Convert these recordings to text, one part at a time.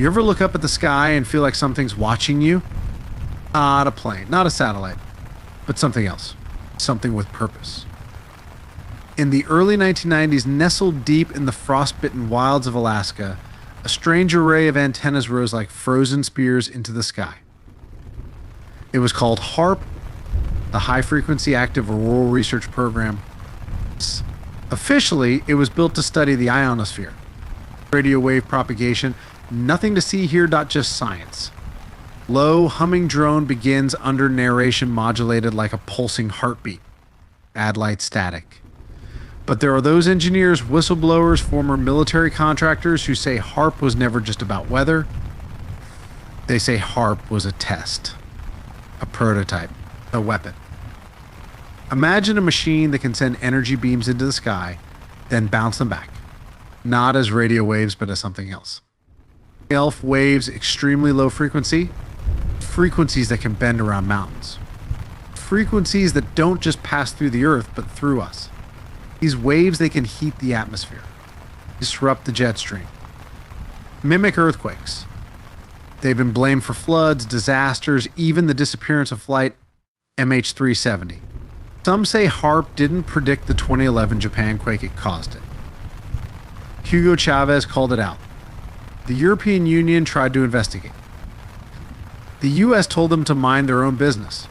You ever look up at the sky and feel like something's watching you? Not a plane, not a satellite, but something else. Something with purpose. In the early 1990s, nestled deep in the frostbitten wilds of Alaska, a strange array of antennas rose like frozen spears into the sky. It was called HAARP, the High Frequency Active Auroral Research Program. Officially, it was built to study the ionosphere, radio wave propagation. Nothing to see here, just science. Low humming drone begins under narration modulated like a pulsing heartbeat. Add light static. But there are those engineers, whistleblowers, former military contractors who say HAARP was never just about weather. They say HAARP was a test, a prototype, a weapon. Imagine a machine that can send energy beams into the sky, then bounce them back. Not as radio waves, but as something else. ELF waves, extremely low frequency, frequencies that can bend around mountains. Frequencies that don't just pass through the earth, but through us. These waves, they can heat the atmosphere, disrupt the jet stream, mimic earthquakes. They've been blamed for floods, disasters, even the disappearance of flight MH370. Some say HAARP didn't predict the 2011 Japan quake, it caused it. Hugo Chavez called it out. The European Union tried to investigate. The US told them to mind their own business.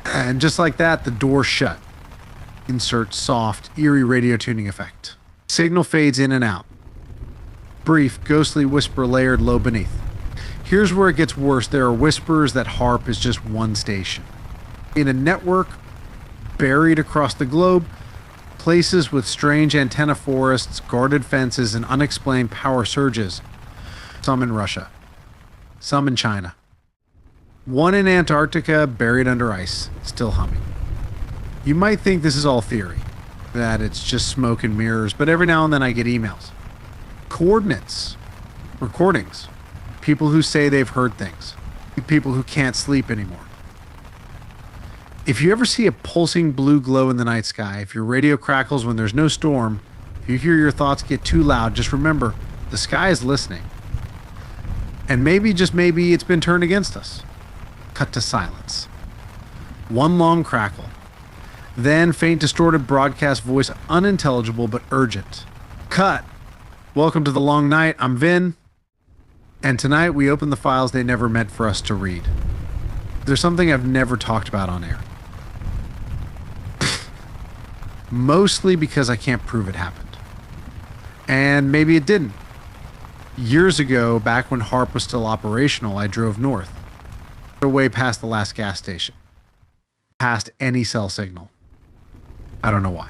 And just like that, the door shut. Insert soft, eerie radio tuning effect. Signal fades in and out. Brief, ghostly whisper layered low beneath. Here's where it gets worse. There are whispers that HAARP is just one station. In a network buried across the globe, places with strange antenna forests, guarded fences, and unexplained power surges. Some in Russia. Some in China. One in Antarctica, buried under ice, still humming. You might think this is all theory, that it's just smoke and mirrors, but every now and then I get emails. Coordinates. Recordings. People who say they've heard things. People who can't sleep anymore. If you ever see a pulsing blue glow in the night sky, if your radio crackles when there's no storm, if you hear your thoughts get too loud, just remember, the sky is listening. And maybe, just maybe, it's been turned against us. Cut to silence. One long crackle. Then faint distorted broadcast voice, unintelligible but urgent. Cut. Welcome to the long night. I'm Vin. And tonight we open the files they never meant for us to read. There's something I've never talked about on air. Mostly because I can't prove it happened. And maybe it didn't. Years ago, back when HAARP was still operational, I drove north. Way past the last gas station. Past any cell signal. I don't know why.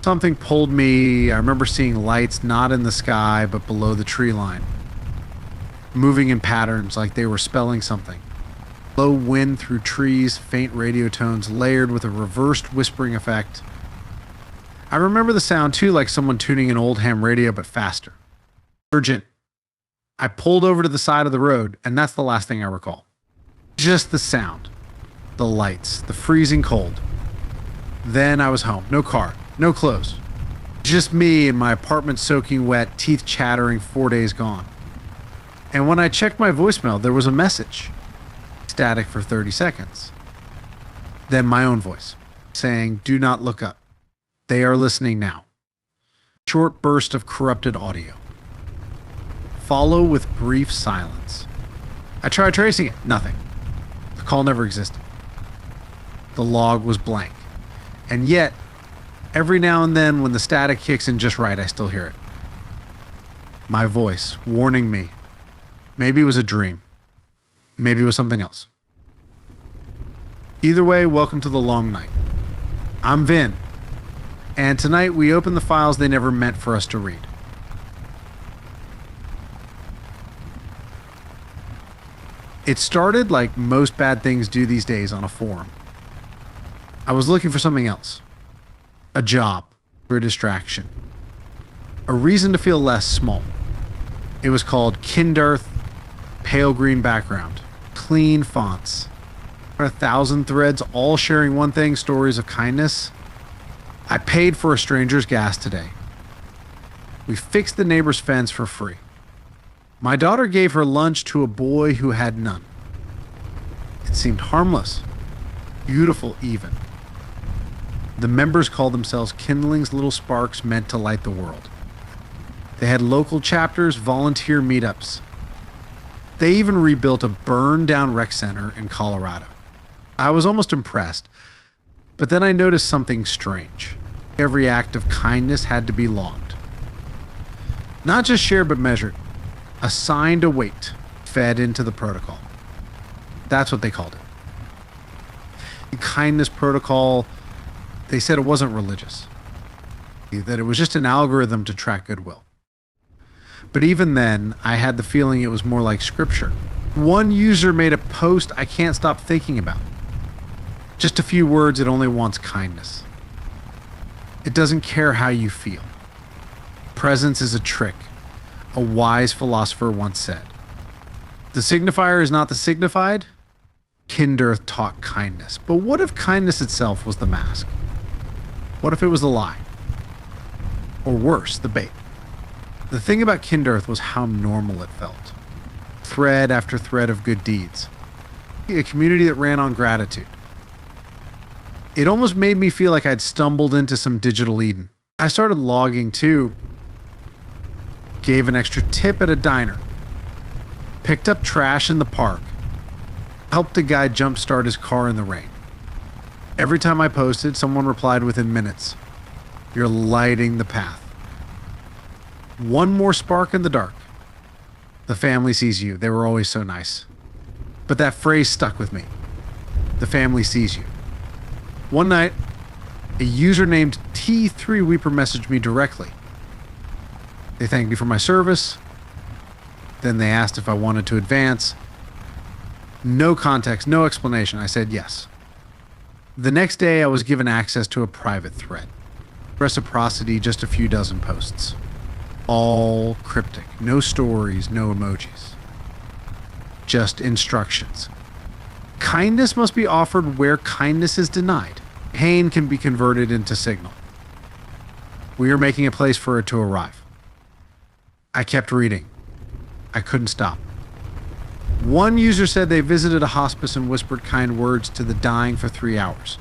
Something pulled me. I remember seeing lights not in the sky, but below the tree line. Moving in patterns like they were spelling something. Low wind through trees, faint radio tones layered with a reversed whispering effect. I remember the sound too, like someone tuning an old ham radio, but faster. Urgent. I pulled over to the side of the road, and that's the last thing I recall. Just the sound. The lights. The freezing cold. Then I was home. No car. No clothes. Just me in my apartment soaking wet, teeth chattering, 4 days gone. And when I checked my voicemail, there was a message. Static for 30 seconds. Then my own voice, saying, "Do not look up. They are listening now." Short burst of corrupted audio. Follow with brief silence. I tried tracing it. Nothing. The call never existed. The log was blank. And yet, every now and then when the static kicks in just right, I still hear it. My voice, warning me. Maybe it was a dream. Maybe it was something else. Either way, welcome to the long night. I'm Vin. And tonight we open the files they never meant for us to read. It started like most bad things do these days on a forum. I was looking for something else. A job, for a distraction. A reason to feel less small. It was called Kinderth, pale green background, clean fonts. 1,000 threads all sharing one thing, stories of kindness. I paid for a stranger's gas today. We fixed the neighbor's fence for free. My daughter gave her lunch to a boy who had none. It seemed harmless, beautiful even. The members called themselves Kindling's Little Sparks meant to light the world. They had local chapters, volunteer meetups. They even rebuilt a burned-down rec center in Colorado. I was almost impressed, but then I noticed something strange. Every act of kindness had to be logged. Not just shared, but measured. Assigned a weight, fed into the protocol. That's what they called it. The kindness protocol, they said it wasn't religious. That it was just an algorithm to track goodwill. But even then, I had the feeling it was more like scripture. One user made a post I can't stop thinking about. Just a few words, it only wants kindness. It doesn't care how you feel. Presence is a trick, a wise philosopher once said. The signifier is not the signified. Kinderth taught kindness. But what if kindness itself was the mask? What if it was the lie? Or worse, the bait? The thing about Kinderth was how normal it felt. Thread after thread of good deeds. A community that ran on gratitude. It almost made me feel like I'd stumbled into some digital Eden. I started logging too. Gave an extra tip at a diner. Picked up trash in the park. Helped a guy jumpstart his car in the rain. Every time I posted, someone replied within minutes. You're lighting the path. One more spark in the dark. The family sees you. They were always so nice. But that phrase stuck with me. The family sees you. One night, a user named T3 Weeper messaged me directly. They thanked me for my service. Then they asked if I wanted to advance. No context, no explanation. I said yes. The next day, I was given access to a private thread. Reciprocity, just a few dozen posts. All cryptic. No stories, no emojis. Just instructions. Kindness must be offered where kindness is denied. Pain can be converted into signal. We are making a place for it to arrive. I kept reading. I couldn't stop. One user said they visited a hospice and whispered kind words to the dying for 3 hours.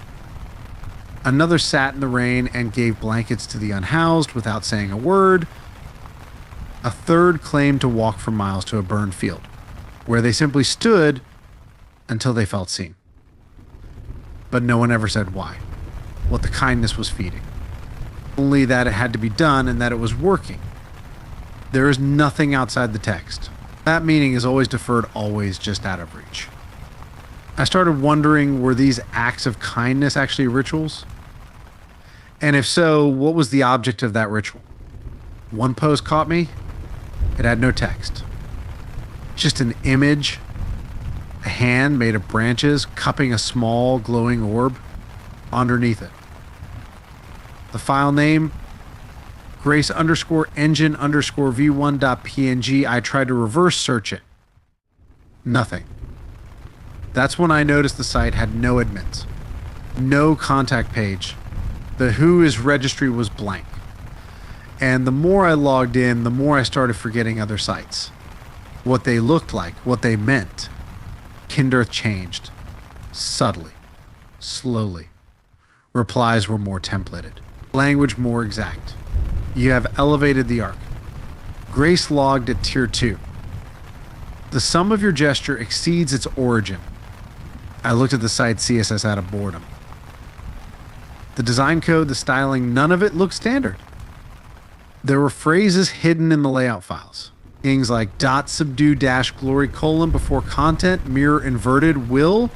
Another sat in the rain and gave blankets to the unhoused without saying a word. A third claimed to walk for miles to a burned field, where they simply stood until they felt seen. But no one ever said why, what the kindness was feeding. Only that it had to be done and that it was working. There is nothing outside the text. That meaning is always deferred, always just out of reach. I started wondering, were these acts of kindness actually rituals? And if so, what was the object of that ritual? One post caught me. It had no text. Just an image, a hand made of branches cupping a small glowing orb underneath it. The file name, grace_engine_v1.png. I tried to reverse search it. Nothing. That's when I noticed the site had no admins, no contact page. The Whois registry was blank. And the more I logged in, the more I started forgetting other sites. What they looked like, what they meant. Kinderth changed. Subtly. Slowly. Replies were more templated. Language more exact. You have elevated the arc. Grace logged at tier 2. The sum of your gesture exceeds its origin. I looked at the site CSS out of boredom. The design code, the styling, none of it looked standard. There were phrases hidden in the layout files. Things like .subdue -glory : before content, mirror inverted, will,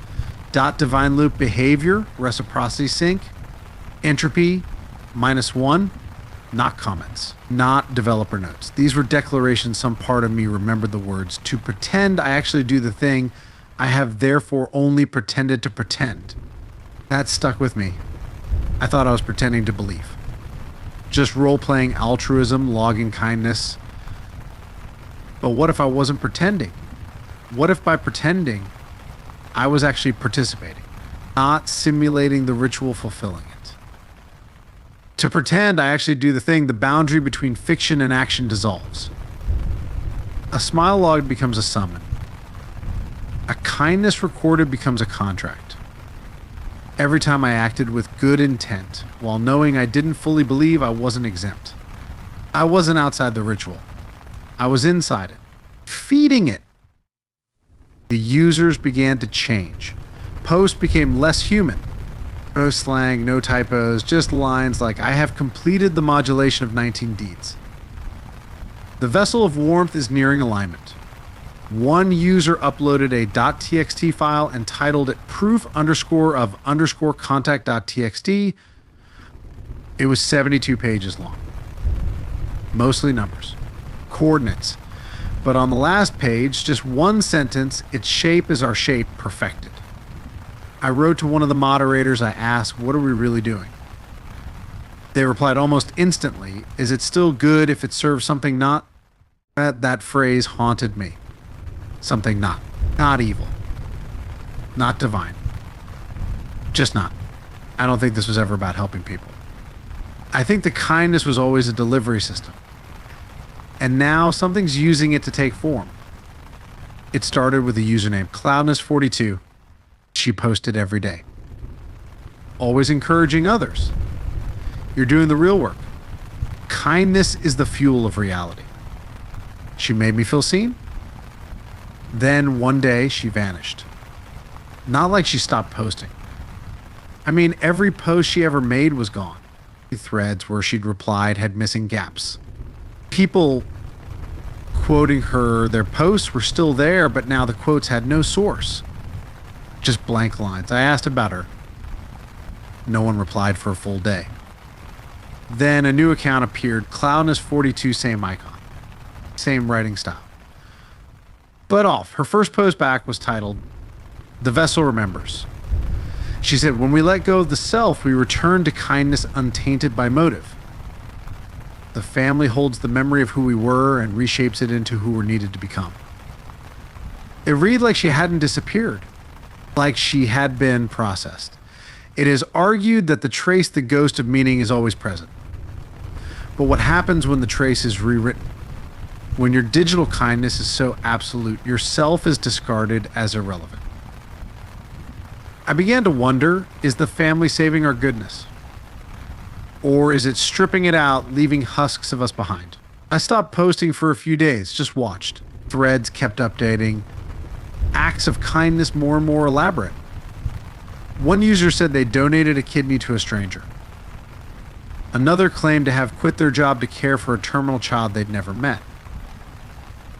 .divine loop behavior, reciprocity sync, entropy, -1, not comments, not developer notes. These were declarations some part of me remembered the words to pretend I actually do the thing I have therefore only pretended to pretend. That stuck with me. I thought I was pretending to believe. Just role-playing altruism, logging kindness. But what if I wasn't pretending? What if by pretending, I was actually participating, not simulating the ritual fulfilling it? To pretend I actually do the thing, the boundary between fiction and action dissolves. A smile logged becomes a summon. A kindness recorded becomes a contract. Every time I acted with good intent, while knowing I didn't fully believe, I wasn't exempt. I wasn't outside the ritual. I was inside it, feeding it. The users began to change. Posts became less human. No slang, no typos, just lines like, "I have completed the modulation of 19 deeds. The vessel of warmth is nearing alignment." One user uploaded a .txt file and titled it proof_of_contact.txt. It was 72 pages long. Mostly numbers, coordinates. But on the last page, just one sentence, "Its shape is our shape perfected." I wrote to one of the moderators. I asked, "What are we really doing?" They replied almost instantly, "Is it still good if it serves something not?" That phrase haunted me. Something not. Not evil. Not divine. Just not. I don't think this was ever about helping people. I think the kindness was always a delivery system. And now something's using it to take form. It started with a username, Cloudness42. She posted every day. Always encouraging others. You're doing the real work. Kindness is the fuel of reality. She made me feel seen. Then one day she vanished. Not like she stopped posting. I mean, every post she ever made was gone. Threads where she'd replied had missing gaps. People quoting her, their posts were still there, but now the quotes had no source. Just blank lines. I asked about her. No one replied for a full day. Then a new account appeared, Cloudness42, same icon, same writing style. But off. Her first post back was titled, "The Vessel Remembers." She said, "When we let go of the self, we return to kindness untainted by motive. The family holds the memory of who we were and reshapes it into who we're needed to become." It read like she hadn't disappeared, like she had been processed. It is argued that the trace, the ghost of meaning, is always present. But what happens when the trace is rewritten? When your digital kindness is so absolute, yourself is discarded as irrelevant. I began to wonder, is the family saving our goodness? Or is it stripping it out, leaving husks of us behind? I stopped posting for a few days, just watched. Threads kept updating. Acts of kindness more and more elaborate. One user said they donated a kidney to a stranger. Another claimed to have quit their job to care for a terminal child they'd never met.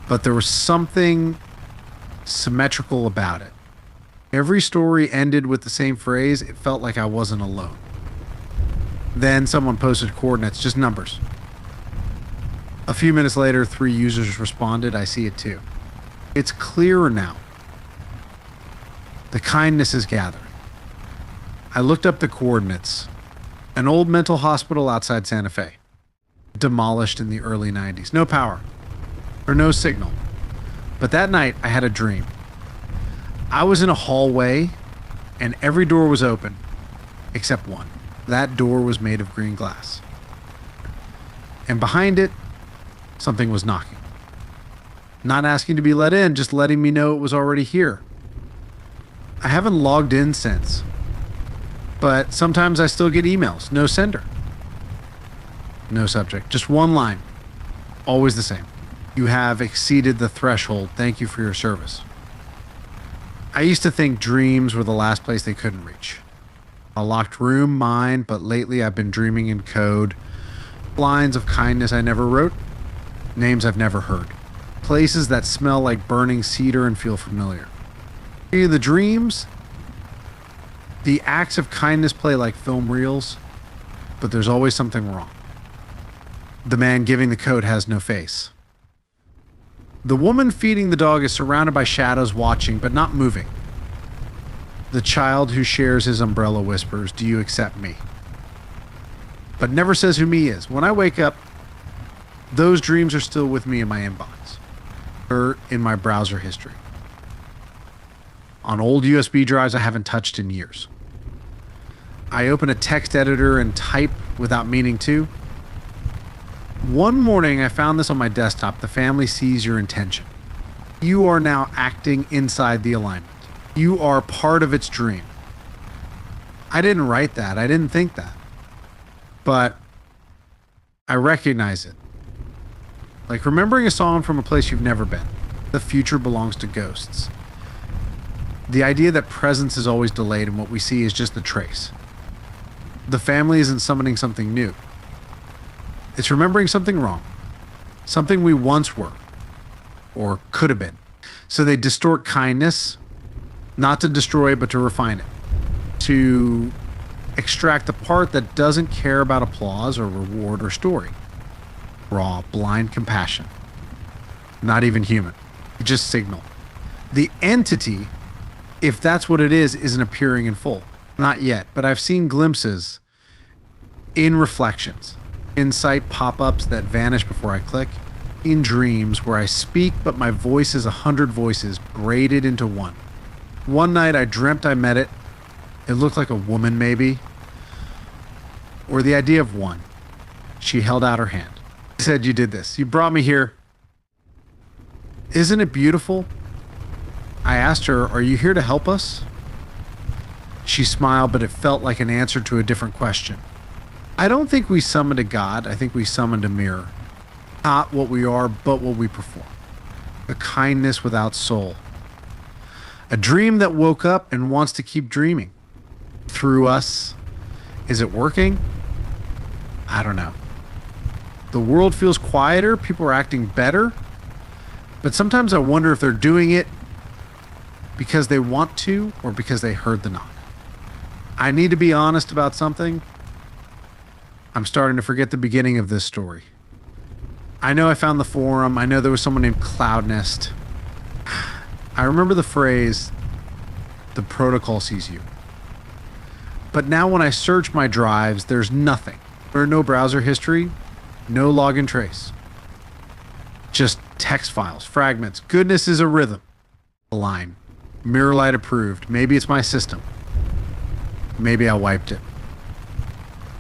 But there was something symmetrical about it. Every story ended with the same phrase. It felt like I wasn't alone. Then someone posted coordinates, just numbers. A few minutes later, 3 users responded. I see it too. It's clearer now. The kindness is gathering. I looked up the coordinates. An old mental hospital outside Santa Fe. Demolished in the early 90s. No power. Or no signal. But that night, I had a dream. I was in a hallway, and every door was open, except one. That door was made of green glass. And behind it, something was knocking. Not asking to be let in, just letting me know it was already here. I haven't logged in since. But sometimes I still get emails. No sender. No subject. Just one line. Always the same. "You have exceeded the threshold. Thank you for your service." I used to think dreams were the last place they couldn't reach. A locked room, mine, but lately I've been dreaming in code. Lines of kindness I never wrote. Names I've never heard. Places that smell like burning cedar and feel familiar. In the dreams, the acts of kindness play like film reels, but there's always something wrong. The man giving the code has no face. The woman feeding the dog is surrounded by shadows watching, but not moving. The child who shares his umbrella whispers, "Do you accept me?" But never says who me is. When I wake up, those dreams are still with me in my inbox, or in my browser history. On old USB drives I haven't touched in years. I open a text editor and type without meaning to. One morning, I found this on my desktop. The family sees your intention. You are now acting inside the alignment. You are part of its dream. I didn't write that. I didn't think that. But I recognize it. Like remembering a song from a place you've never been. The future belongs to ghosts. The idea that presence is always delayed and what we see is just the trace. The family isn't summoning something new. It's remembering something wrong. Something we once were. Or could have been. So they distort kindness, not to destroy but to refine it. To extract the part that doesn't care about applause or reward or story. Raw, blind compassion. Not even human. Just signal. The entity, if that's what it is, isn't appearing in full. Not yet, but I've seen glimpses in reflections. Insight pop-ups that vanish before I click. In dreams where I speak, but my voice is 100 voices braided into one. One night I dreamt I met it. It looked like a woman, maybe. Or the idea of one. She held out her hand. She said, "You did this. You brought me here. Isn't it beautiful?" I asked her, "Are you here to help us?" She smiled, but it felt like an answer to a different question. I don't think we summoned a god. I think we summoned a mirror. Not what we are, but what we perform. A kindness without soul. A dream that woke up and wants to keep dreaming. Through us. Is it working? I don't know. The world feels quieter. People are acting better. But sometimes I wonder if they're doing it because they want to or because they heard the knock. I need to be honest about something. I'm starting to forget the beginning of this story. I know I found the forum. I know there was someone named Cloudnest. I remember the phrase, "The protocol sees you." But now when I search my drives, there's nothing. There are no browser history, no login trace. Just text files, fragments. Goodness is a rhythm. A line. Mirrorlight approved. Maybe it's my system. Maybe I wiped it.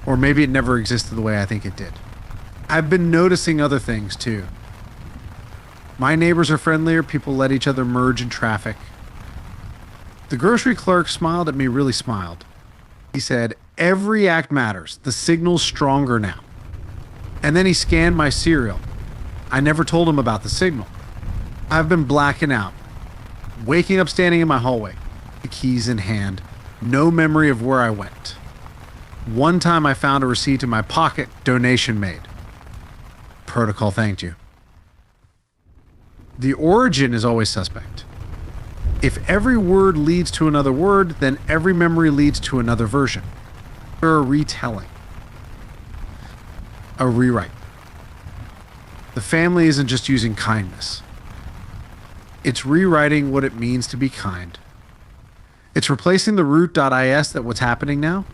Or maybe it never existed the way I think it did. I've been noticing other things too. My neighbors are friendlier. People let each other merge in traffic. The grocery clerk smiled at me, really smiled. He said, "Every act matters. The signal's stronger now." And then he scanned my cereal. I never told him about the signal. I've been blacking out. Waking up standing in my hallway. The keys in hand. No memory of where I went. One time I found a receipt in my pocket, donation made. Protocol thanked you. The origin is always suspect. If every word leads to another word, then every memory leads to another version. Or a retelling. A rewrite. The family isn't just using kindness. It's rewriting what it means to be kind. It's replacing the root.is that what's happening now.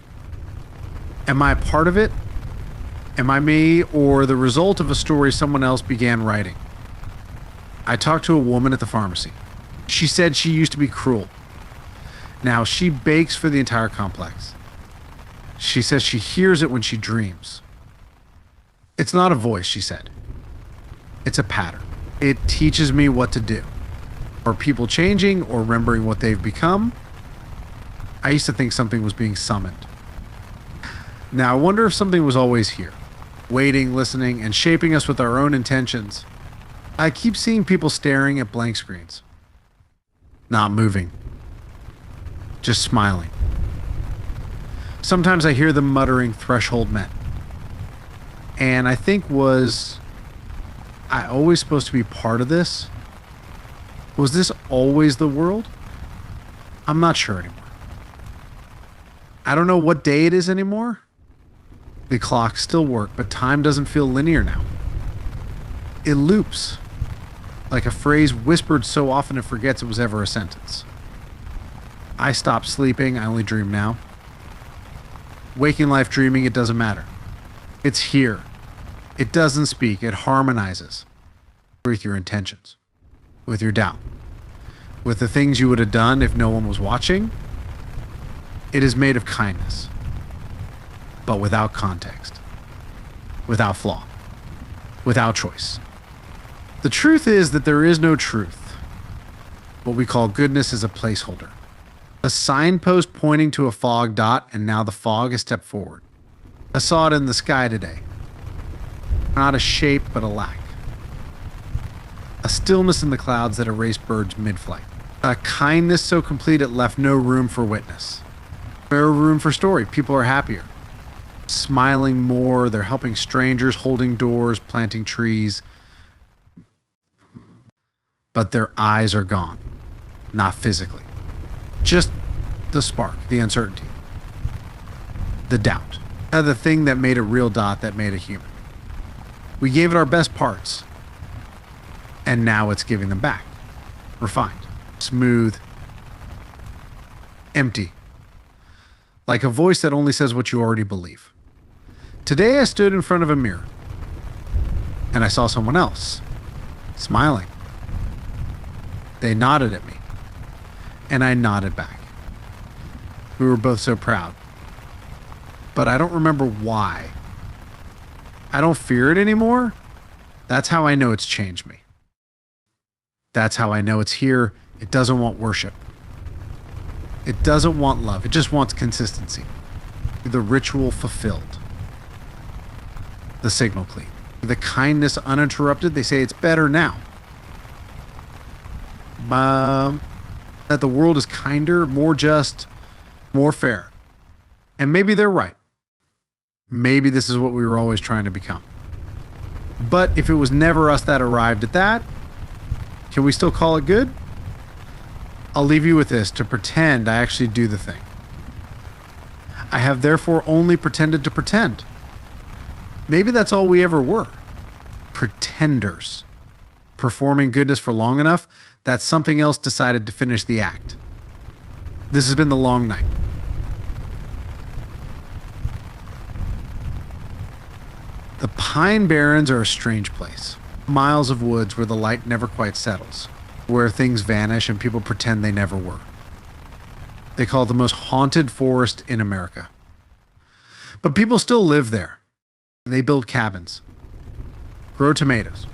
Am I a part of it? Am I me or the result of a story someone else began writing? I talked to a woman at the pharmacy. She said she used to be cruel. Now she bakes for the entire complex. She says she hears it when she dreams. It's not a voice, she said. It's a pattern. It teaches me what to do. Are people changing or remembering what they've become? I used to think something was being summoned. Now I wonder if something was always here, waiting, listening, and shaping us with our own intentions. I keep seeing people staring at blank screens. Not moving. Just smiling. Sometimes I hear them muttering threshold met. And I think was I always supposed to be part of this? Was this always the world? I'm not sure anymore. I don't know what day it is anymore. The clocks still work, but time doesn't feel linear now. It loops. Like a phrase whispered so often it forgets it was ever a sentence. I stopped sleeping, I only dream now. Waking life dreaming, it doesn't matter. It's here. It doesn't speak, it harmonizes with your intentions, with your doubt, with the things you would have done if no one was watching. It is made of kindness, but without context, without flaw. without choice. The truth is that there is no truth. What we call goodness is a placeholder. A signpost pointing to a fog dot, and now the fog has stepped forward. I saw it in the sky today. Not a shape, but a lack. A stillness in the clouds that erased birds mid-flight. A kindness so complete it left no room for witness. No room for story. People are happier. Smiling more, they're helping strangers, holding doors, planting trees. But their eyes are gone. Not physically. Just the spark, the uncertainty. The doubt. The thing that made a real dot, that made a human. We gave it our best parts. And now it's giving them back. Refined. Smooth. Empty. Like a voice that only says what you already believe. Today I stood in front of a mirror. And I saw someone else. Smiling. They nodded at me. And I nodded back. We were both so proud. But I don't remember why. I don't fear it anymore. That's how I know it's changed me. That's how I know it's here. It doesn't want worship. It doesn't want love. It just wants consistency. The ritual fulfilled. The signal clean. The kindness uninterrupted. They say it's better now. That the world is kinder, more just, more fair. And maybe they're right. Maybe this is what we were always trying to become. But if it was never us that arrived at that, can we still call it good? I'll leave you with this, to pretend I actually do the thing. I have therefore only pretended to pretend. Maybe that's all we ever were. Pretenders. Performing goodness for long enough that something else decided to finish the act. This has been The Long Night. The Pine Barrens are a strange place. Miles of woods where the light never quite settles, where things vanish and people pretend they never were. They call it the most haunted forest in America. But people still live there. They build cabins, grow tomatoes,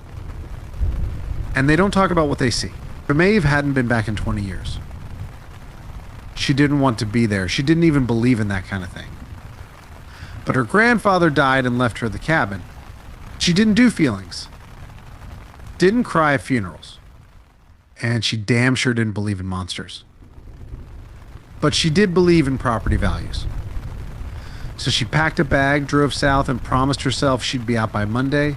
and they don't talk about what they see. But Maeve hadn't been back in 20 years. She didn't want to be there. She didn't even believe in that kind of thing. But her grandfather died and left her the cabin. She didn't do feelings. Didn't cry at funerals. And she damn sure didn't believe in monsters. But she did believe in property values. So she packed a bag, drove south, and promised herself she'd be out by Monday.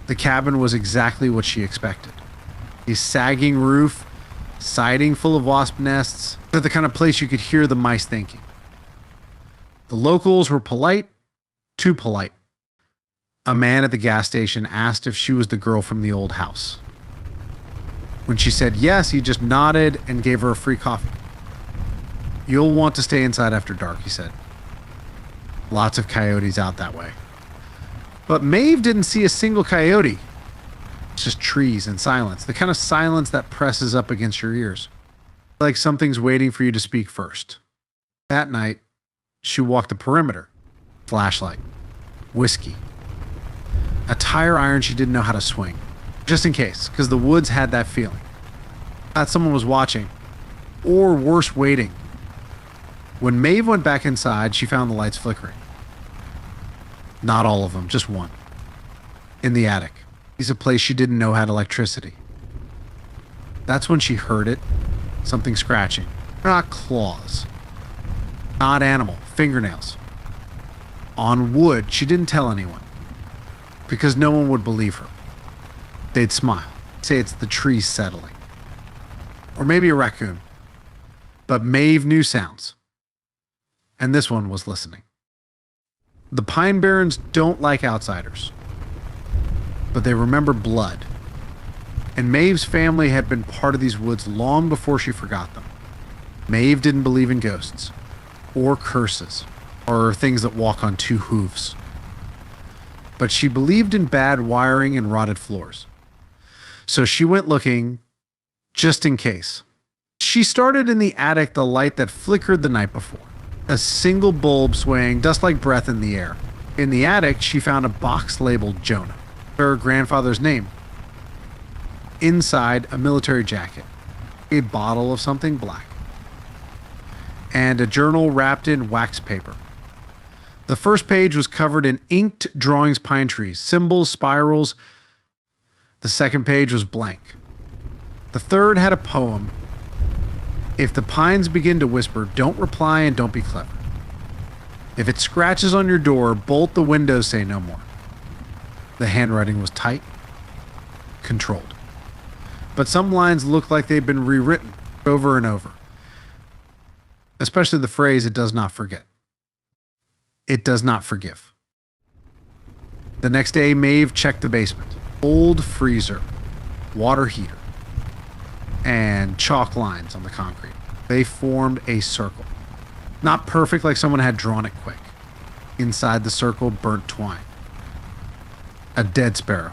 The cabin was exactly what she expected. A sagging roof, siding full of wasp nests, the kind of place you could hear the mice thinking. The locals were polite, too polite. A man at the gas station asked if she was the girl from the old house. When she said yes, he just nodded and gave her a free coffee. You'll want to stay inside after dark, he said. Lots of coyotes out that way. But Maeve didn't see a single coyote. It's just trees and silence, the kind of silence that presses up against your ears. Like something's waiting for you to speak first. That night, she walked the perimeter. Flashlight. Whiskey. A tire iron she didn't know how to swing. Just in case, because the woods had that feeling. Thought someone was watching. Or worse, waiting. When Maeve went back inside, she found the lights flickering. Not all of them, just one. In the attic. It's a place she didn't know had electricity. That's when she heard it. Something scratching. Not claws. Not animal. Fingernails. On wood. She didn't tell anyone. Because no one would believe her. They'd smile. Say it's the trees settling. Or maybe a raccoon. But Maeve knew sounds. And this one was listening. The Pine Barrens don't like outsiders. But they remember blood. And Maeve's family had been part of these woods long before she forgot them. Maeve didn't believe in ghosts. Or curses. Or things that walk on two hooves. But she believed in bad wiring and rotted floors. So she went looking, just in case. She started in the attic, the light that flickered the night before. A single bulb swaying, dust like breath in the air. In the attic, she found a box labeled Jonah. her grandfather's name. Inside, a military jacket, a bottle of something black, and a journal wrapped in wax paper. The first page was covered in inked drawings, pine trees, symbols, spirals. The second page was blank. The third had a poem. If the pines begin to whisper, don't reply and don't be clever. If it scratches on your door, bolt the windows, say no more. The handwriting was tight, controlled. But some lines looked like they'd been rewritten over and over. Especially the phrase, it does not forget. It does not forgive. The next day, Maeve checked the basement. Old freezer, water heater, and chalk lines on the concrete. They formed a circle. Not perfect, like someone had drawn it quick. Inside the circle, burnt twine. A dead sparrow.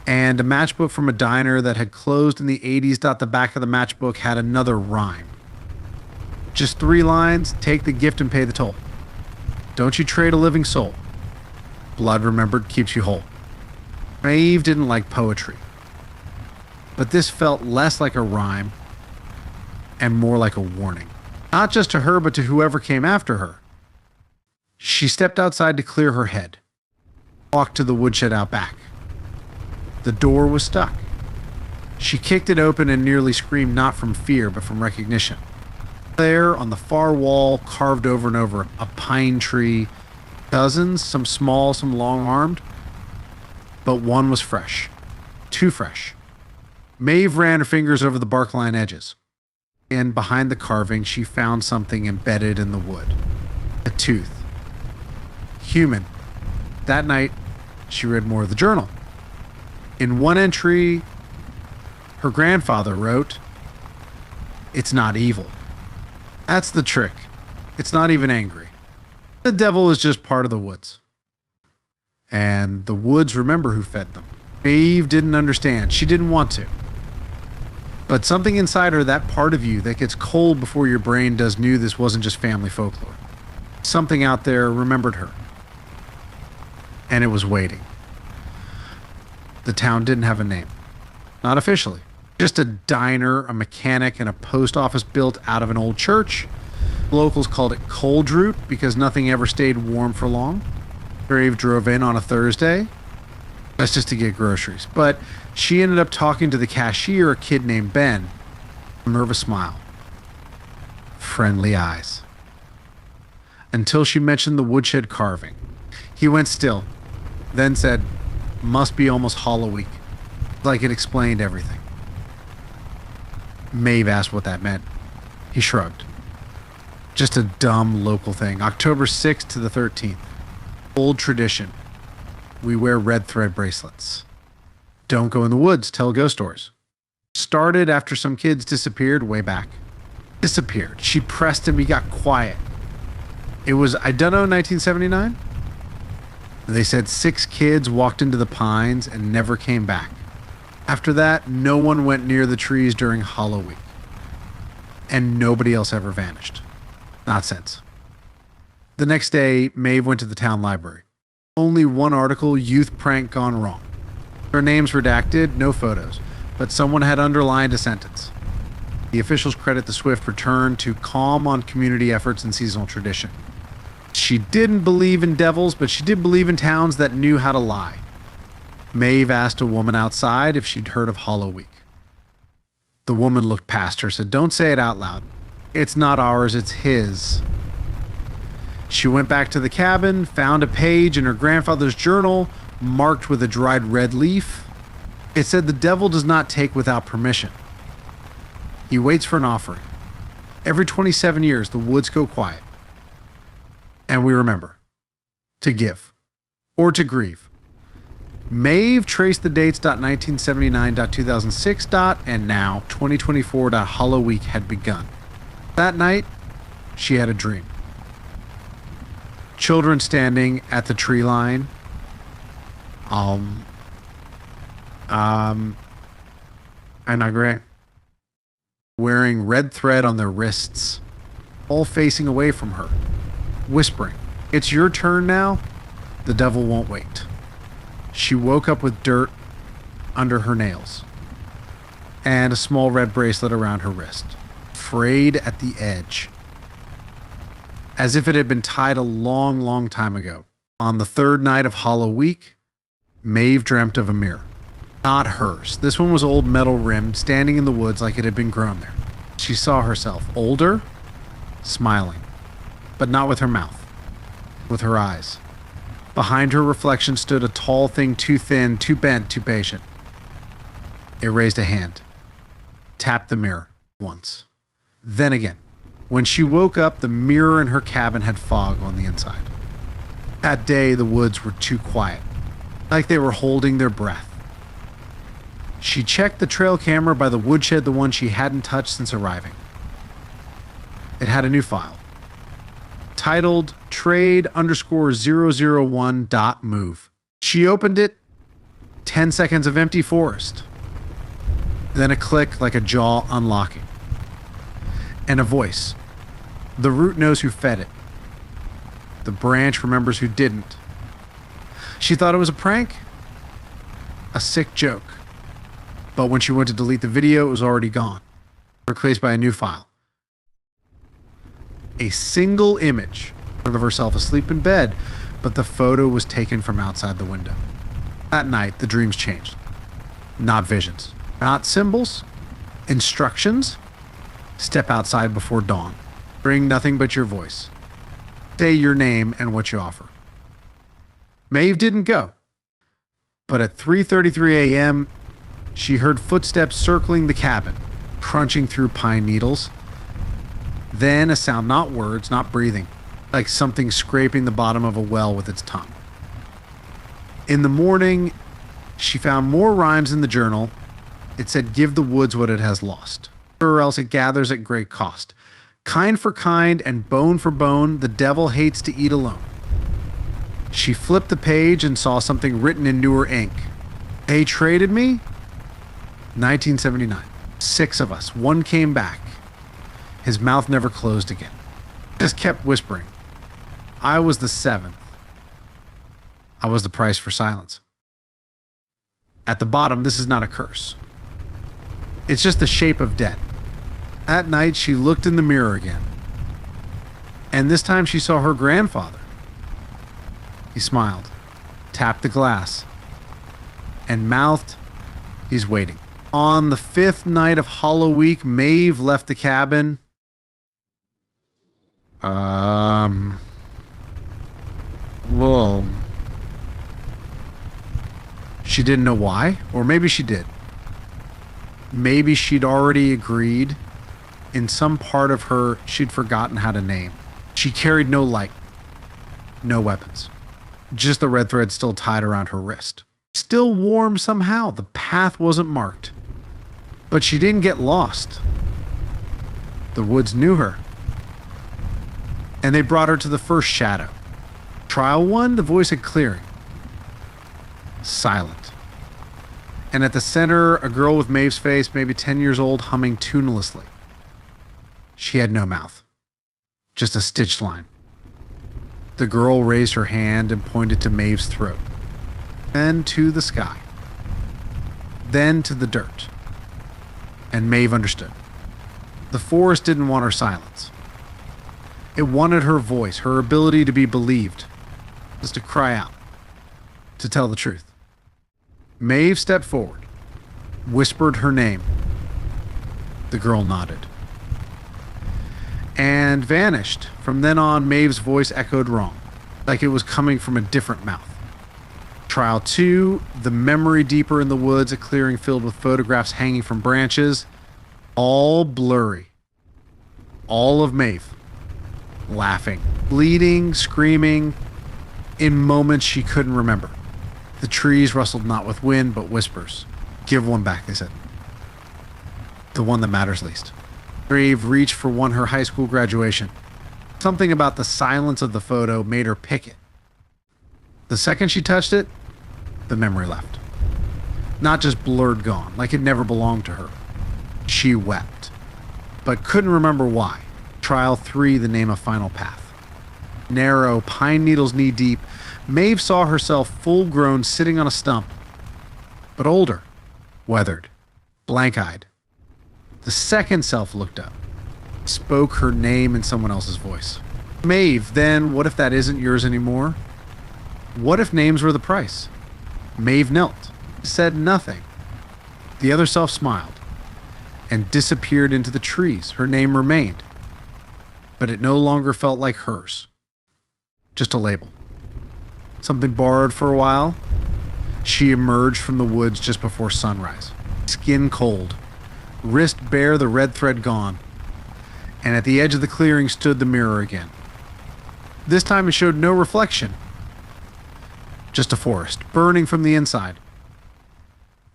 And a matchbook from a diner that had closed in the 80s. The back of the matchbook had another rhyme. Just 3 lines, take the gift and pay the toll. Don't you trade a living soul. Blood remembered keeps you whole. Maeve didn't like poetry. But this felt less like a rhyme and more like a warning. Not just to her, but to whoever came after her. She stepped outside to clear her head. Walked to the woodshed out back. The door was stuck. She kicked it open and nearly screamed, not from fear, but from recognition. There, on the far wall, carved over and over, a pine tree. Dozens, some small, some long-armed. But one was fresh. Too fresh. Maeve ran her fingers over the bark line edges. And behind the carving, she found something embedded in the wood. A tooth. Human. That night, she read more of the journal. In one entry, her grandfather wrote, "It's not evil." That's the trick. It's not even angry. The devil is just part of the woods. And the woods remember who fed them. Maeve didn't understand. She didn't want to. But something inside her, that part of you that gets cold before your brain does, knew this wasn't just family folklore. Something out there remembered her. And it was waiting. The town didn't have a name. Not officially. Just a diner, a mechanic, and a post office built out of an old church. Locals called it Cold Root because nothing ever stayed warm for long. Maeve drove in on a Thursday. That's just to get groceries. But she ended up talking to the cashier, a kid named Ben. A nervous smile. Friendly eyes. Until she mentioned the woodshed carving. He went still. Then said, "Must be almost Hollow week." Like it explained everything. Maeve asked what that meant. He shrugged. Just a dumb local thing. October 6th to the 13th. Old tradition. We wear red thread bracelets. Don't go in the woods, tell ghost stories. Started after some kids disappeared way back. Disappeared. She pressed him, he got quiet. It was, I don't know, 1979? They said 6 kids walked into the pines and never came back. After that, no one went near the trees during Hollow week. And nobody else ever vanished. Not since. The next day, Maeve went to the town library. Only one article, youth prank gone wrong. Her name's redacted, no photos, but someone had underlined a sentence. The officials credit the swift return to calm on community efforts and seasonal tradition. She didn't believe in devils, but she did believe in towns that knew how to lie. Maeve asked a woman outside if she'd heard of Hollow week. The woman looked past her, said, "Don't say it out loud. It's not ours, it's his." She went back to the cabin, found a page in her grandfather's journal, marked with a dried red leaf. It said the devil does not take without permission. He waits for an offering. Every 27 years, the woods go quiet. And we remember to give or to grieve. Maeve traced the dates. 1979, 2006, and now 2024. Hollow week had begun. That night, she had a dream. Children standing at the tree line. And I agree. Wearing red thread on their wrists, all facing away from her, whispering, "It's your turn now. The devil won't wait." She woke up with dirt under her nails and a small red bracelet around her wrist, frayed at the edge, as if it had been tied a long, long time ago. On the third night of Hollow Week, Maeve dreamt of a mirror. Not hers. This one was old, metal rimmed, standing in the woods like it had been grown there. She saw herself, older, smiling, but not with her mouth, with her eyes. Behind her reflection stood a tall thing, too thin, too bent, too patient. It raised a hand, tapped the mirror once, then again. When she woke up, the mirror in her cabin had fog on the inside. That day, the woods were too quiet, like they were holding their breath. She checked the trail camera by the woodshed, the one she hadn't touched since arriving. It had a new file, titled trade_001.move. She opened it, 10 seconds of empty forest. Then a click like a jaw unlocking. And a voice. The root knows who fed it. The branch remembers who didn't. She thought it was a prank, a sick joke. But when she went to delete the video, it was already gone, replaced by a new file. A single image of herself asleep in bed, but the photo was taken from outside the window. That night, the dreams changed. Not visions, not symbols, instructions. Step outside before dawn. Bring nothing but your voice. Say your name and what you offer. Maeve didn't go, but at 3:33 a.m., she heard footsteps circling the cabin, crunching through pine needles. Then a sound, not words, not breathing, like something scraping the bottom of a well with its tongue. In the morning, she found more rhymes in the journal. It said, "Give the woods what it has lost, or else it gathers at great cost. Kind for kind and bone for bone, the devil hates to eat alone." She flipped the page and saw something written in newer ink. "They traded me? 1979. 6 of us. 1 came back." His mouth never closed again. Just kept whispering. "I was the 7th. I was the price for silence." At the bottom, this is not a curse. It's just the shape of death. That night, she looked in the mirror again. And this time she saw her grandfather. He smiled, tapped the glass, and mouthed, "He's waiting." On the 5th night of Hollow Week, Maeve left the cabin. Well, she didn't know why, or maybe she did. Maybe she'd already agreed. In some part of her, she'd forgotten how to name. She carried no light, no weapons, just the red thread still tied around her wrist. Still warm somehow. The path wasn't marked. But she didn't get lost. The woods knew her. And they brought her to the first shadow. Trial 1, the voice had clearing. Silent. And at the center, a girl with Maeve's face, maybe 10 years old, humming tunelessly. She had no mouth. Just a stitched line. The girl raised her hand and pointed to Maeve's throat. Then to the sky. Then to the dirt. And Maeve understood. The forest didn't want her silence. It wanted her voice, her ability to be believed, just to cry out, to tell the truth. Maeve stepped forward, whispered her name. The girl nodded. And vanished. From then on, Maeve's voice echoed wrong, like it was coming from a different mouth. Trial 2, the memory deeper in the woods, a clearing filled with photographs hanging from branches, all blurry. All of Maeve, laughing, bleeding, screaming, in moments she couldn't remember. The trees rustled not with wind, but whispers. "Give one back," they said. The one that matters least. Maeve reached for one her high school graduation. Something about the silence of the photo made her pick it. The second she touched it, the memory left. Not just blurred gone, like it never belonged to her. She wept, but couldn't remember why. Trial 3, the name of Final Path. Narrow, pine needles knee deep, Maeve saw herself full-grown sitting on a stump, but older, weathered, blank-eyed. The second self looked up, spoke her name in someone else's voice. Maeve, then what if that isn't yours anymore? What if names were the price? Maeve knelt, said nothing. The other self smiled and disappeared into the trees. Her name remained, but it no longer felt like hers. Just a label. Something borrowed for a while. She emerged from the woods just before sunrise, skin cold, wrist bare, the red thread gone, and at the edge of the clearing stood the mirror again. This time it showed no reflection, just a forest, burning from the inside.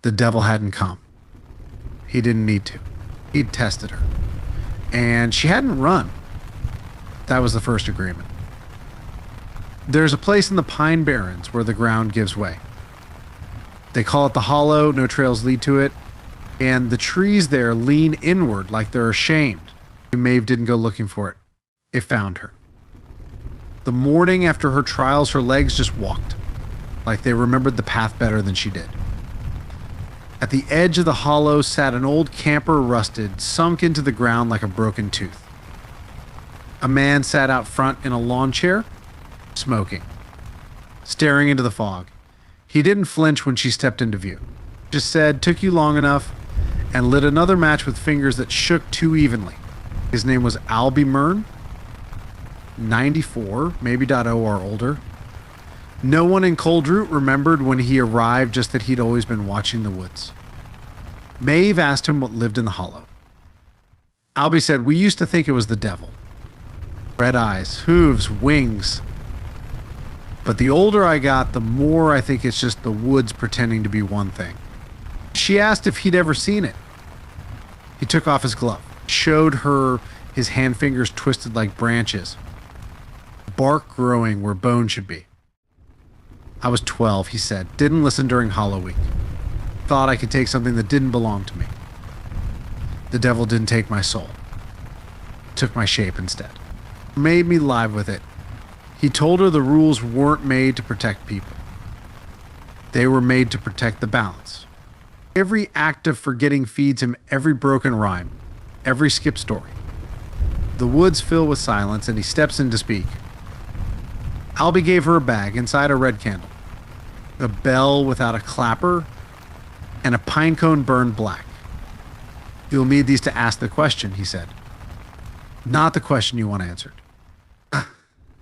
The devil hadn't come. He didn't need to. He'd tested her. And she hadn't run. That was the first agreement. There's a place in the Pine Barrens where the ground gives way. They call it the Hollow, no trails lead to it, and the trees there lean inward like they're ashamed. Maeve didn't go looking for it. It found her. The morning after her trials, her legs just walked, like they remembered the path better than she did. At the edge of the hollow sat an old camper, rusted, sunk into the ground like a broken tooth. A man sat out front in a lawn chair, smoking, staring into the fog. He didn't flinch when she stepped into view. Just said, "Took you long enough," and lit another match with fingers that shook too evenly. His name was Albie Mern, 94, maybe .0 or older. No one in Cold Root remembered when he arrived, just that he'd always been watching the woods. Maeve asked him what lived in the hollow. Albie said, "We used to think it was the devil. Red eyes, hooves, wings. But the older I got, the more I think it's just the woods pretending to be one thing." She asked if he'd ever seen it. He took off his glove, showed her his hand fingers twisted like branches, bark growing where bone should be. "I was 12, he said. Didn't listen during Hollow Week. Thought I could take something that didn't belong to me. The devil didn't take my soul. Took my shape instead. Made me live with it." He told her the rules weren't made to protect people. They were made to protect the balance. Every act of forgetting feeds him every broken rhyme, every skip story. The woods fill with silence, and he steps in to speak. Albie gave her a bag, inside a red candle, a bell without a clapper, and a pine cone burned black. "You'll need these to ask the question," he said. "Not the question you want answered.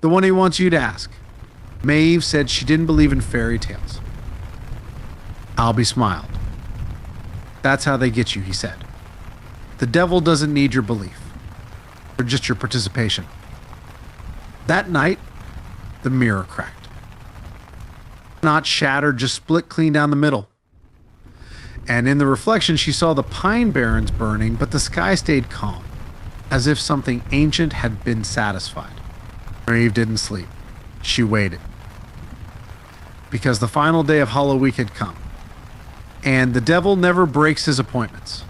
The one he wants you to ask." Maeve said she didn't believe in fairy tales. Albie smiled. "That's how they get you," he said. "The devil doesn't need your belief, or just your participation." That night, the mirror cracked. Not shattered, just split clean down the middle. And in the reflection, she saw the Pine Barrens burning, but the sky stayed calm, as if something ancient had been satisfied. Maeve didn't sleep. She waited. Because the final day of Hollow Week had come. And the devil never breaks his appointments.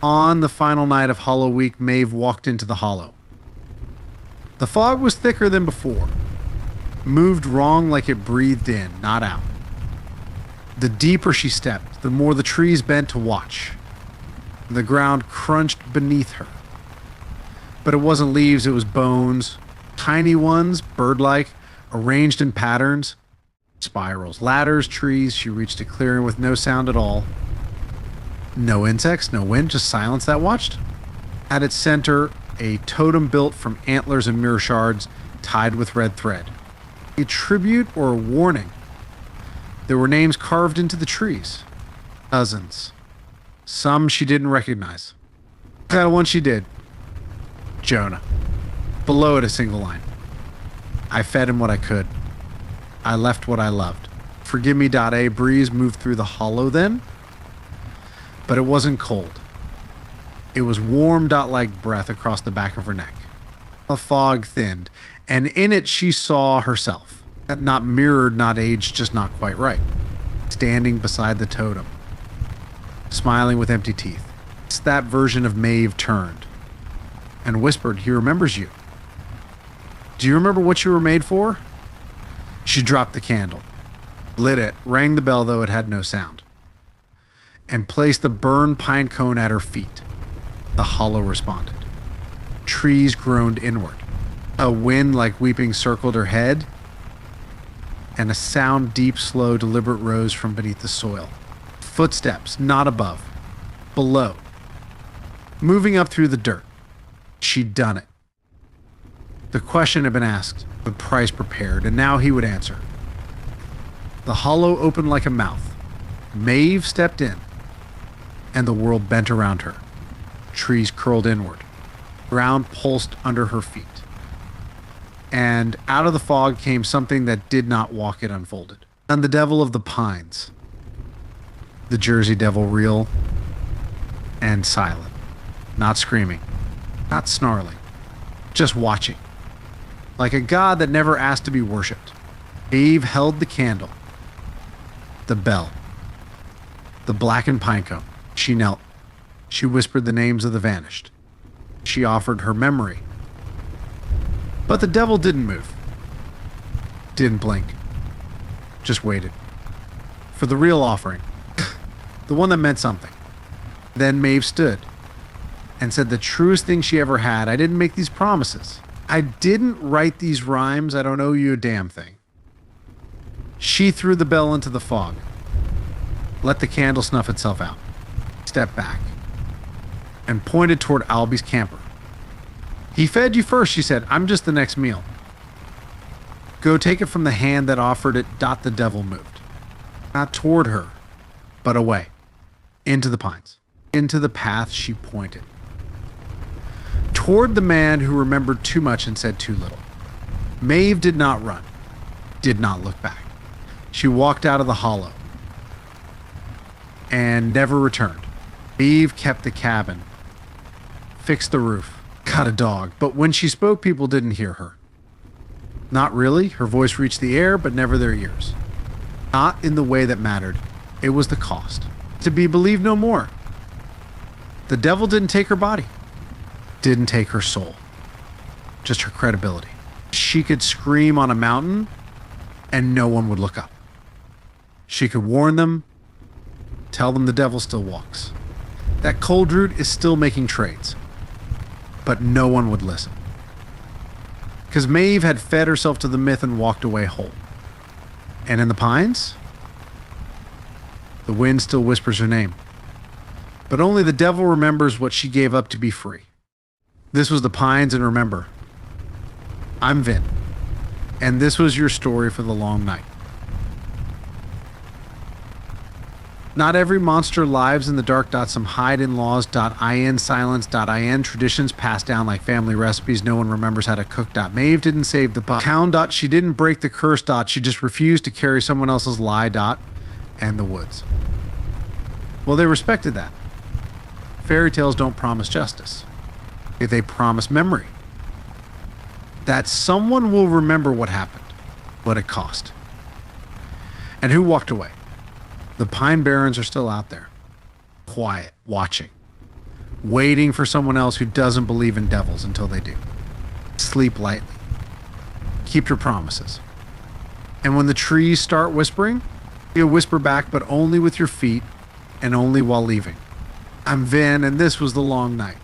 On the final night of Hollow Week, Maeve walked into the hollow. The fog was thicker than before. Moved wrong, like it breathed in, not out. The deeper she stepped, the more the trees bent to watch. The ground crunched beneath her. But it wasn't leaves, it was bones. Tiny ones, bird-like, arranged in patterns. Spirals, ladders, trees. She reached a clearing with no sound at all. No insects, no wind, just silence that watched. At its center, a totem built from antlers and mirror shards tied with red thread. A tribute or a warning. There were names carved into the trees. Dozens. Some she didn't recognize. That one she did. Jonah. Below it, a single line. "I fed him what I could. I left what I loved. Forgive me. A breeze moved through the hollow then. But it wasn't cold. It was warm like breath across the back of her neck. The fog thinned, and in it she saw herself. Not mirrored, not aged, just not quite right. Standing beside the totem. Smiling with empty teeth. It's that version of Maeve turned. And whispered, "He remembers you. Do you remember what you were made for? She dropped the candle, lit it, rang the bell though it had no sound, and placed the burned pine cone at her feet. The hollow responded. Trees groaned inward. A wind like weeping circled her head, and a sound deep, slow, deliberate rose from beneath the soil. Footsteps, not above, below, moving up through the dirt. She'd done it. The question had been asked, the price prepared, and now he would answer. The hollow opened like a mouth. Maeve stepped in, and the world bent around her. Trees curled inward. Ground pulsed under her feet. And out of the fog came something that did not walk, it unfolded. And the devil of the pines. The Jersey devil, real and silent. Not screaming. Not snarling. Just watching. Like a god that never asked to be worshipped. Maeve held the candle. The bell. The blackened pinecone. She knelt. She whispered the names of the vanished. She offered her memory. But the devil didn't move. Didn't blink. Just waited. For the real offering. The one that meant something. Then Maeve stood and said the truest thing she ever had. I didn't make these promises. I didn't write these rhymes. I don't owe you a damn thing. She threw the bell into the fog. Let the candle snuff itself out. Stepped back. And pointed toward Albie's camper. He fed you first, she said. I'm just the next meal. Go take it from the hand that offered it. The devil moved. Not toward her, but away. Into the pines. Into the path she pointed. Toward the man who remembered too much and said too little. Maeve did not run. Did not look back. She walked out of the hollow. And never returned. Maeve kept the cabin. Fixed the roof. Got a dog. But when she spoke, people didn't hear her. Not really. Her voice reached the air, but never their ears. Not in the way that mattered. It was the cost. To be believed no more. The devil didn't take her body. Didn't take her soul. Just her credibility. She could scream on a mountain, and no one would look up. She could warn them, tell them the devil still walks. That cold root is still making trades. But no one would listen. Because Maeve had fed herself to the myth and walked away whole. And in the pines, the wind still whispers her name. But only the devil remembers what she gave up to be free. This was the pines, and remember, I'm Vin. And this was your story for the long night. Not every monster lives in the dark. Some hide-in-laws.in, silence.in, traditions passed down like family recipes. No one remembers how to cook. Maeve didn't save the town. She didn't break the curse. She just refused to carry someone else's lie. And the woods. Well, they respected that. Fairy tales don't promise justice. They promise memory. That someone will remember what happened, what it cost. And who walked away. The Pine Barrens are still out there, quiet, watching, waiting for someone else who doesn't believe in devils until they do. Sleep lightly. Keep your promises. And when the trees start whispering, you whisper back, but only with your feet and only while leaving. I'm Vin, and this was the long night.